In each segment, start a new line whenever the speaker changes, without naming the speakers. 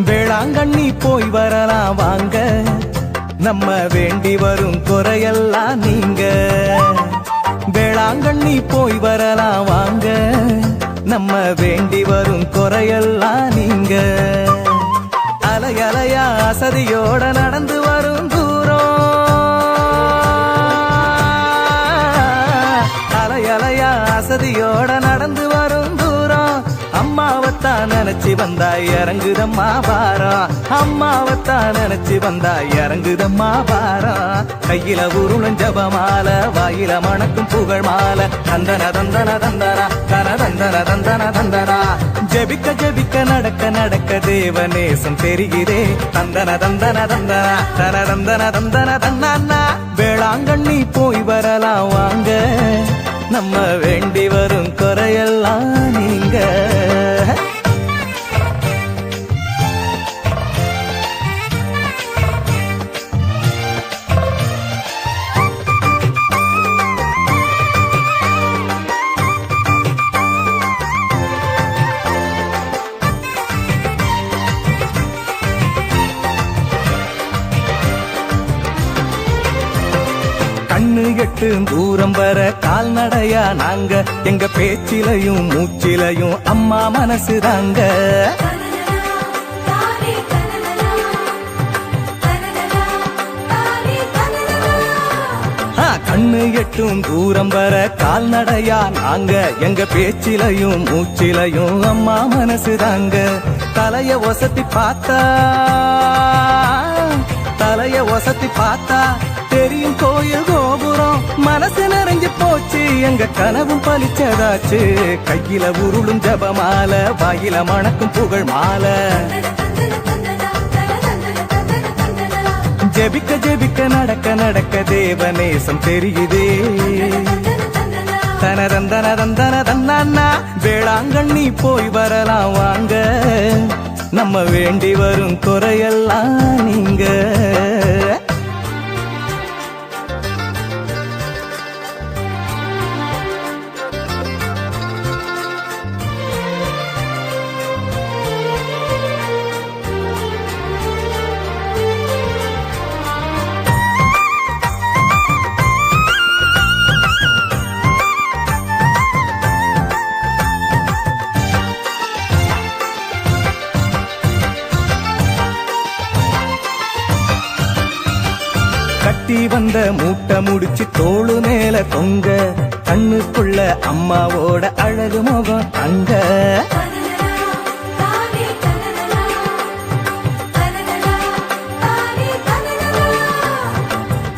வேளாங்கண்ணி போய் வரலாம் வாங்க, நம்ம வேண்டி வரும் குறையெல்லாம் நீங்க. வேளாங்கண்ணி போய் வரலாம் வாங்க, நம்ம வேண்டி வரும் குறையெல்லாம் நீங்க. அலையலையா அசதியோட நடந்து வரும் தூரம், அலையலையா அசதியோட நடந்து வரும் தூரம். அம்மாவத்தான் நினைச்சு வந்தா இறங்குதம்மா பாரம், அம்மாவத்தான் நினைச்சு வந்தா இறங்குதம்மா பாரம். கையில உருளும் ஜபமால, வாயில மணக்கும் புகழ் மாலை. தந்தன தந்தன தந்தனா தன தந்தன தந்தன தந்தனா. ஜபிக்க ஜபிக்க நடக்க நடக்க தேவநேசம் தெரிகிறே. தந்தன தந்தன தந்தனா தன தந்தன தந்தன தன்னா. வேளாங்கண்ணி போய் வரலாம் வாங்க, நம்ம வேண்டி வரும் குறையெல்லாம் நீங்க. கண்ணு எட்டு தூரம் வர கால்நடையா நாங்க, எங்க பேச்சிலையும் மூச்சிலையும் அம்மா மனசு தாங்க. கண்ணு எட்டும் தூரம் வர கால்நடையா நாங்க, எங்க பேச்சிலையும் மூச்சிலையும் அம்மா மனசு தாங்க. தலைய ஒசத்தி பார்த்தா, தலைய ஒசத்தி பார்த்தா தெரியும் கோயில் கோபுரம். மனசு நிறைஞ்சு போச்சு, எங்க கனவும் பலிச்சதாச்சு. கையில உருளும் ஜபமால, வாயில மணக்கும் புகழ் மாலை. ஜெபிக்க ஜெபிக்க நடக்க நடக்க தேவநேசம் தெரியுதே. தனதந்தன தந்தன தன்னா. வேளாங்கண்ணி போய் வரலாம் வாங்க, நம்ம வேண்டி வரும் குறையெல்லாம் நீங்க. கட்டி வந்த மூட்டை முடிச்சு தோளு மேல தொங்க, கண்ணுக்குள்ள அம்மாவோட அழகு முகம் அங்க.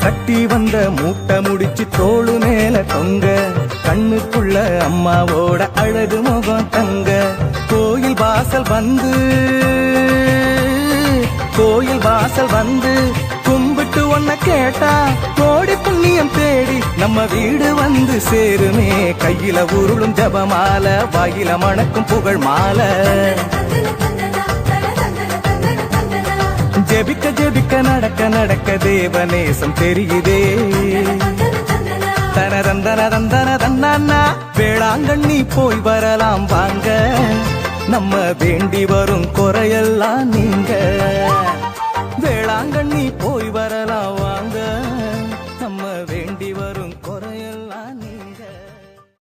கட்டி வந்த மூட்டை முடிச்சு தோளு மேல தொங்க, கண்ணுக்குள்ள அம்மாவோட அழகு முகம் தங்க. கோயில் வாசல் வந்து, கோயில் வாசல் வந்து கும்பிட்டு ஒன்ன கேட்டா கோடி புண்ணியம் தேடி நம்ம வீடு வந்து சேருமே. கையில உருளும் ஜபமால, வாயில மணக்கும் புகழ் மாலை. ஜெபிக்க ஜெபிக்க நடக்க நடக்க தேவநேசம் தெரியுதே. தனதந்தன தந்தன தன்னா. வேளாங்கண்ணி போய் வரலாம் வாங்க, நம்ம வேண்டி வரும் குறையெல்லாம் நீங்க. வேளாங்கண்ணி போய் வரலாம்.